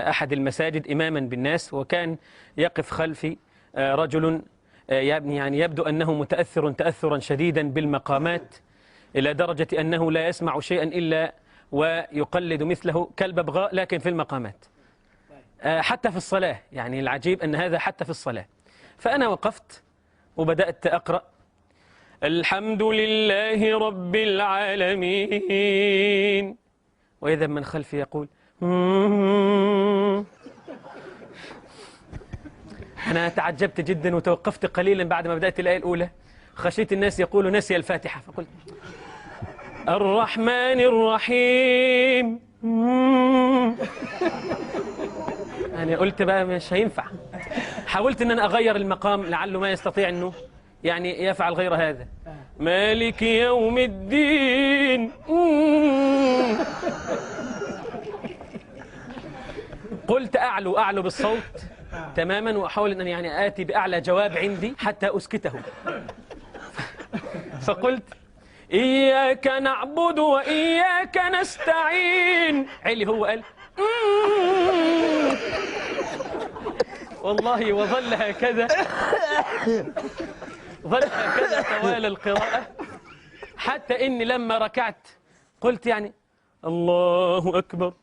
أحد المساجد إماما بالناس، وكان يقف خلفي رجل يعني يبدو أنه متأثر تأثرا شديدا بالمقامات، إلى درجة أنه لا يسمع شيئا إلا ويقلد مثله كالببغاء، لكن في المقامات حتى في الصلاة. يعني العجيب أن هذا حتى في الصلاة. فأنا وقفت وبدأت أقرأ: الحمد لله رب العالمين، وإذا من خلفي يقول أنا تعجبت جدا وتوقفت قليلا بعد ما بدأت الآية الأولى، خشيت الناس يقولوا نسي الفاتحة، فقلت الرحمن الرحيم. يعني قلت بقى مش هينفع. حاولت أن أنا أغير المقام لعله ما يستطيع أنه يعني يفعل غير هذا. مالك يوم الدين. قلت أعلو بالصوت تماما، وأحاول أن يعني آتي بأعلى جواب عندي حتى أسكته. فقلت إياك نعبد وإياك نستعين. علي هو قال والله وظل هكذا طوال القراءة، حتى إني لما ركعت قلت يعني الله أكبر.